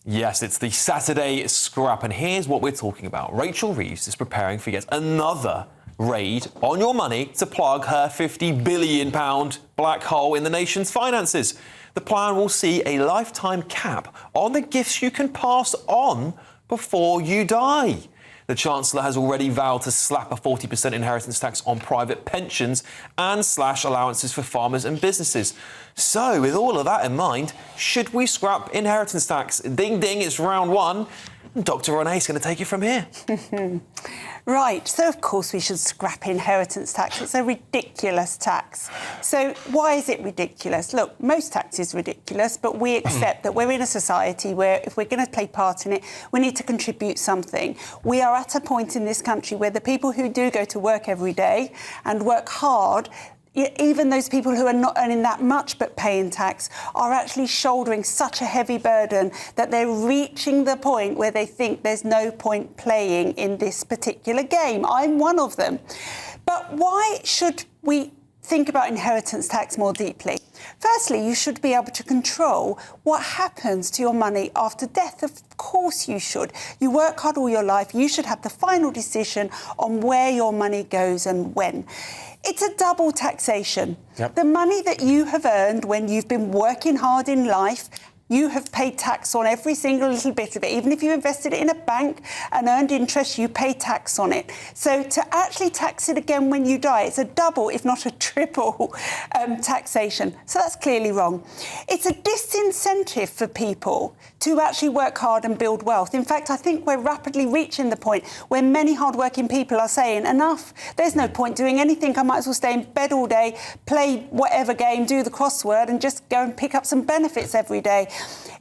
Yes, it's the Saturday scrap, and here's what we're talking about. Rachel Reeves is preparing for yet another raid on your money to plug her £50 billion black hole in the nation's finances. The plan will see a lifetime cap on the gifts you can pass on before you die. The Chancellor has already vowed to slap a 40% inheritance tax on private pensions and slash allowances for farmers and businesses. So, with all of that in mind, should we scrap inheritance tax? Ding, ding, it's round one. And Dr. Renee is going to take it from here. Right, so of course we should scrap inheritance tax. It's a ridiculous tax. So why is it ridiculous? Look, most tax is ridiculous, but we accept that we're in a society where if we're going to take part in it, we need to contribute something. We are at a point in this country where the people who do go to work every day and work hard, even those people who are not earning that much but paying tax are actually shouldering such a heavy burden that they're reaching the point where they think there's no point playing in this particular game. I'm one of them. But why should we think about inheritance tax more deeply? Firstly, you should be able to control what happens to your money after death. Of course you should. You work hard all your life. You should have the final decision on where your money goes and when. It's a double taxation. Yep. The money that you have earned when you've been working hard in life, you have paid tax on every single little bit of it. Even if you invested it in a bank and earned interest, you pay tax on it. So to actually tax it again when you die, it's a double, if not a triple, taxation. So that's clearly wrong. It's a disincentive for people to actually work hard and build wealth. In fact, I think we're rapidly reaching the point where many hard-working people are saying, enough, there's no point doing anything. I might as well stay in bed all day, play whatever game, do the crossword, and just go and pick up some benefits every day.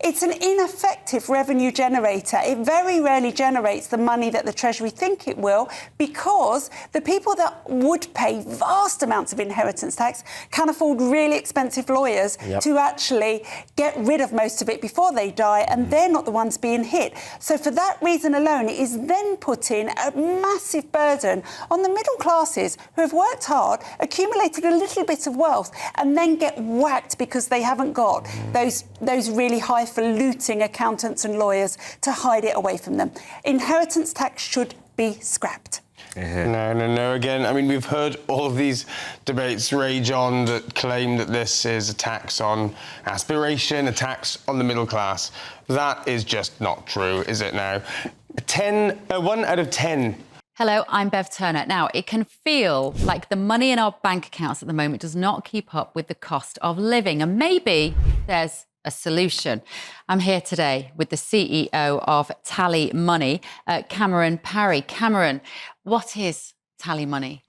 It's an ineffective revenue generator. It very rarely generates the money that the Treasury think it will, because the people that would pay vast amounts of inheritance tax can afford really expensive lawyers to actually get rid of most of it before they die, and they're not the ones being hit. So for that reason alone, it is then putting a massive burden on the middle classes who have worked hard, accumulated a little bit of wealth, and then get whacked because they haven't got those really highfalutin accountants and lawyers to hide it away from them. Inheritance tax should be scrapped. No. Again, I mean, we've heard all of these debates rage on that claim that this is a tax on aspiration, a tax on the middle class. That is just not true, is it now? 1 out of 10. Hello, I'm Bev Turner. Now, it can feel like the money in our bank accounts at the moment does not keep up with the cost of living, and maybe there's a solution. I'm here today with the CEO of TallyMoney, Cameron Parry. Cameron, what is TallyMoney?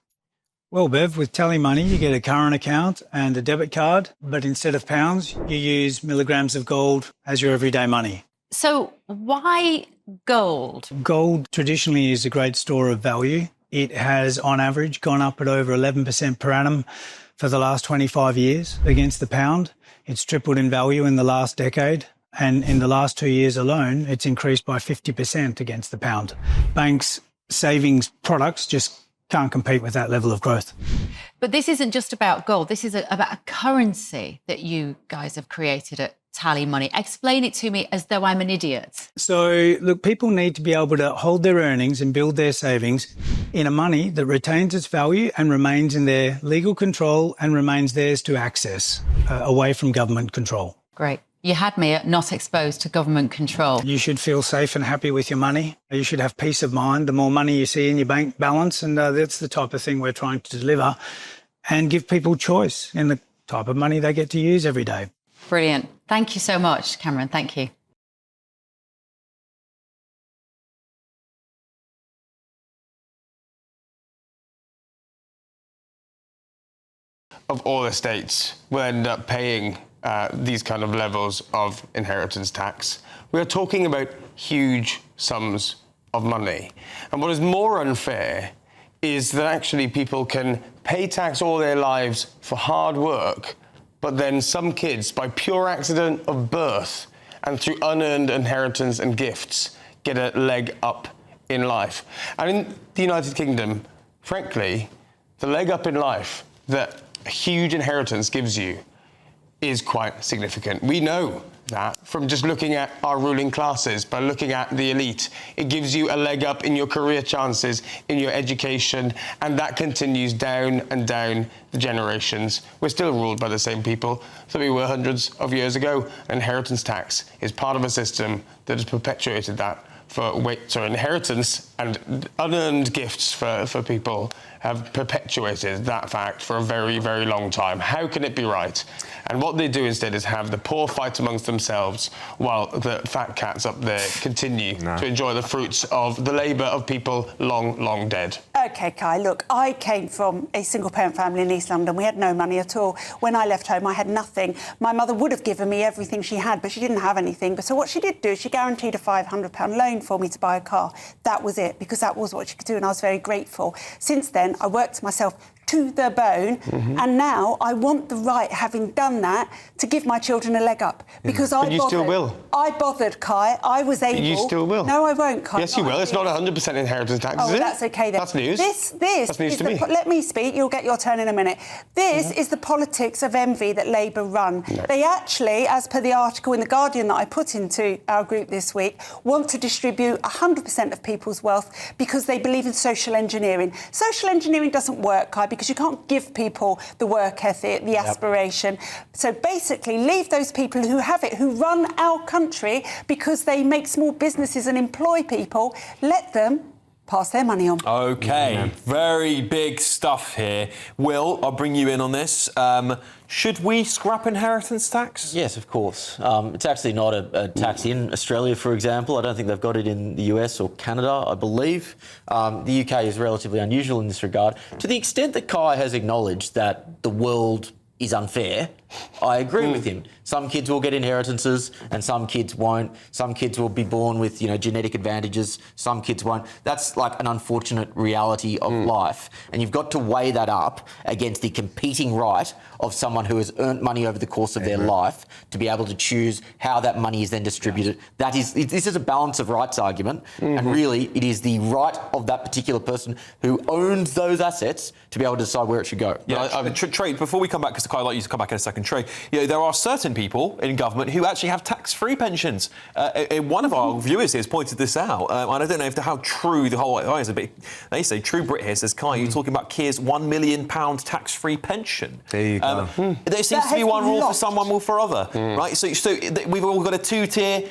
Well, Bev, with TallyMoney, you get a current account and a debit card, but instead of pounds, you use milligrams of gold as your everyday money. So why gold? Gold traditionally is a great store of value. It has, on average, gone up at over 11% per annum for the last 25 years against the pound. It's tripled in value in the last decade, and in the last 2 years alone, it's increased by 50% against the pound. Banks' savings products just can't compete with that level of growth. But this isn't just about gold. This is about a currency that you guys have created at TallyMoney. Explain it to me as though I'm an idiot. So, look, people need to be able to hold their earnings and build their savings in a money that retains its value and remains in their legal control and remains theirs to access, away from government control. Great. You had me at not exposed to government control. You should feel safe and happy with your money. You should have peace of mind. The more money you see in your bank balance, and that's the type of thing we're trying to deliver, and give people choice in the type of money they get to use every day. Brilliant. Thank you so much, Cameron. Thank you. Of all estates will end up paying these kind of levels of inheritance tax. We are talking about huge sums of money. And what is more unfair is that actually people can pay tax all their lives for hard work, but then some kids, by pure accident of birth and through unearned inheritance and gifts, get a leg up in life. And in the United Kingdom, frankly, the leg up in life that a huge inheritance gives you is quite significant. We know that from just looking at our ruling classes, by looking at the elite. It gives you a leg up in your career chances, in your education, and that continues down and down the generations. We're still ruled by the same people that we were hundreds of years ago. Inheritance tax is part of a system that has perpetuated that inheritance and unearned gifts for people have perpetuated that fact for a very, very long time. How can it be right? And what they do instead is have the poor fight amongst themselves while the fat cats up there continue to enjoy the fruits of the labour of people long, long dead. OK, Kai, look, I came from a single-parent family in East London. We had no money at all. When I left home, I had nothing. My mother would have given me everything she had, but she didn't have anything. But so what she did do is she guaranteed a £500 loan for me to buy a car. That was it, because that was what she could do, and I was very grateful. Since then, I worked myself to the bone, and now I want the right, having done that, to give my children a leg up. Because I bothered. You still will. I bothered, Kai. I was able... You still will. No, I won't, Kai. Yes, you will. It's not 100% inheritance tax, is it? That's OK, then. That's news. This That's news to me. Let me speak. You'll get your turn in a minute. This is the politics of envy that Labour run. No. They actually, as per the article in The Guardian that I put into our group this week, want to distribute 100% of people's wealth because they believe in social engineering. Social engineering doesn't work, Kai, because you can't give people the work ethic, the aspiration. So basically, leave those people who have it, who run our country because they make small businesses and employ people, let them pass their money on. OK, very big stuff here. Will, I'll bring you in on this. Should we scrap inheritance tax? Yes, of course. It's actually not a tax in Australia, for example. I don't think they've got it in the US or Canada, I believe. The UK is relatively unusual in this regard. To the extent that Kai has acknowledged that the world is unfair, I agree with him. Some kids will get inheritances and some kids won't. Some kids will be born with, genetic advantages. Some kids won't. That's like an unfortunate reality of life. And you've got to weigh that up against the competing right of someone who has earned money over the course of their life to be able to choose how that money is then distributed. This is a balance of rights argument. And really, it is the right of that particular person who owns those assets to be able to decide where it should go. Yeah, Trade, before we come back, because I'd like you to come back in a second, Trade, there are certain people in government who actually have tax-free pensions. One of our viewers here has pointed this out, and I don't know how true the whole is a bit. They say, True Brit here says, Kai, you're talking about Keir's £1 million tax-free pension. There you go. There seems to be one rule for some, one rule for other, right? So we've all got a two-tier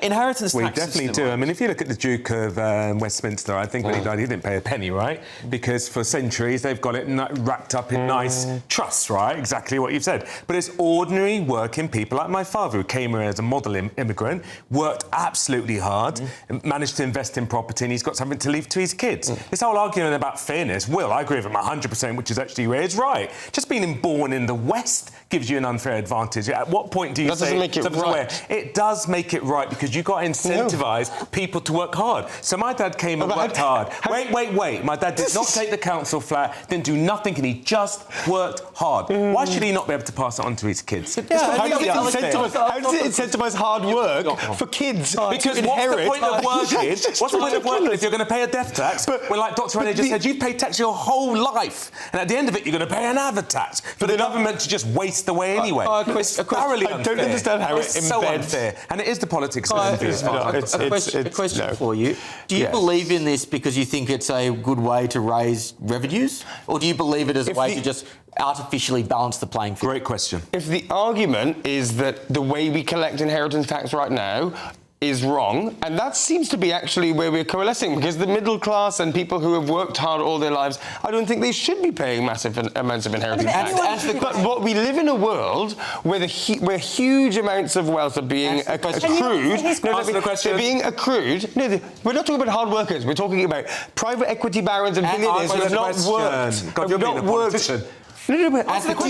inheritance tax. We definitely do. I mean, if you look at the Duke of Westminster, I think when he died, he didn't pay a penny, right? Because for centuries they've got it wrapped up in nice trusts, right? Exactly what you've said. But it's ordinary working people like my father, who came here as a model immigrant, worked absolutely hard, and managed to invest in property, and he's got something to leave to his kids. This whole argument about fairness, I agree with him 100%, which is actually where it's right. Just being born in the West gives you an unfair advantage. At what point do you say... That doesn't make it right. It does make it right, because you've got to incentivise people to work hard. So my dad came and worked hard. Wait. My dad did not take the council flat, didn't do nothing, and he just worked hard. Why should he not be able to pass it on to his kids? How does it incentivise hard work for kids because to inherit? What's the point of working? What's the point of working if you're going to pay a death tax? When, like Dr. Renee just said, you've paid tax your whole life, and at the end of it, you're going to pay another tax for the government to just waste away anyway. It's thoroughly unfair. I don't understand how it's so unfair, and it is the politics of envy. A question for you. Do you believe in this because you think it's a good way to raise revenues, or do you believe it as a way to just artificially balance the playing field? Great question. If the argument is that the way we collect inheritance tax right now is wrong, and that seems to be actually where we're coalescing, because the middle class and people who have worked hard all their lives, I don't think they should be paying massive amounts of inheritance tax. But what we live in a world where huge amounts of wealth are being accrued. They're being accrued. No, we're not talking about hard workers. We're talking about private equity barons and billionaires who have not worked. God, you're being a politician. Do you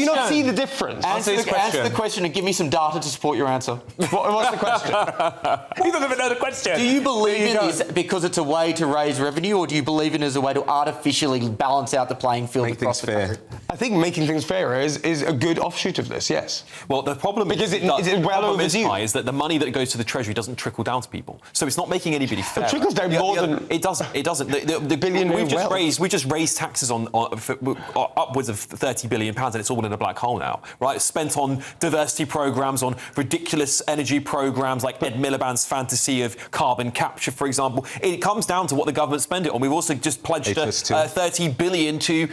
not see the difference? Answer the question and give me some data to support your answer. What's the question? He doesn't even know the question. Do you believe in this because it's a way to raise revenue, or do you believe in it as a way to artificially balance out the playing field across the country? I think making things fairer is a good offshoot of this, yes. Well, the problem is that the money that goes to the Treasury doesn't trickle down to people. So it's not making anybody fair. It trickles down more than... It doesn't. The billion we just raised taxes on upwards of 30 30 billion pounds, and it's all in a black hole now, right? It's spent on diversity programs, on ridiculous energy programs like Ed Miliband's fantasy of carbon capture, for example. It comes down to what the government spend it on. We've also just pledged 30 billion to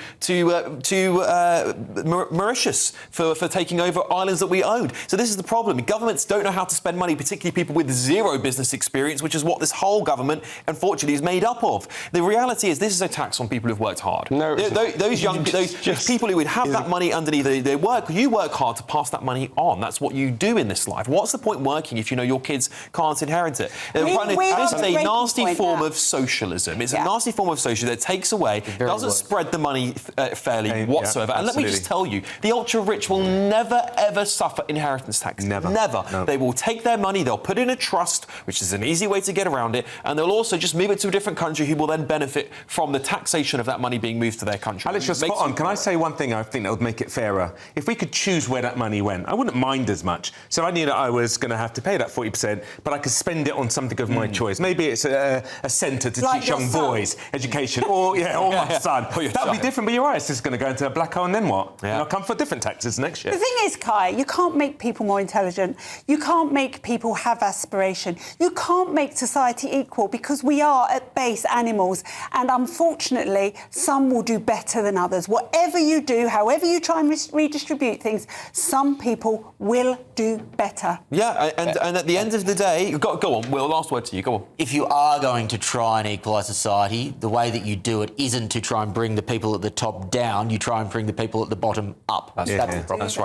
Mauritius for taking over islands that we owned. So this is the problem. Governments don't know how to spend money, particularly people with zero business experience, which is what this whole government, unfortunately, is made up of. The reality is this is a tax on people who've worked hard. No, those people who would have that money underneath their work, you work hard to pass that money on. That's what you do in this life. What's the point working if you know your kids can't inherit it? This is a nasty form of socialism. It's a nasty form of socialism that takes away, doesn't spread the money fairly whatsoever. And let me just tell you, the ultra-rich will never, ever suffer inheritance tax. Never. No. They will take their money, they'll put in a trust, which is an easy way to get around it, and they'll also just move it to a different country who will then benefit from the taxation of that money being moved to their country. Alex, you're spot on. Can I say one thing I think that would make it fairer? If we could choose where that money went, I wouldn't mind as much. So I knew that I was going to have to pay that 40%, but I could spend it on something of my choice. Maybe it's a centre to teach young boys education, or my son. That'd be different, but you're right, it's just going to go into a black hole, and then what? And I'll come for different taxes next year. The thing is, Kai, you can't make people more intelligent. You can't make people have aspiration. You can't make society equal, because we are at base animals, and unfortunately some will do better than others. Whatever you do, however you try and redistribute things, some people will do better. And at the end of the day, go on, Will, last word to you, go on. If you are going to try and equalise society, the way that you do it isn't to try and bring the people at the top down, you try and bring the people at the bottom up. That's the problem. That's right.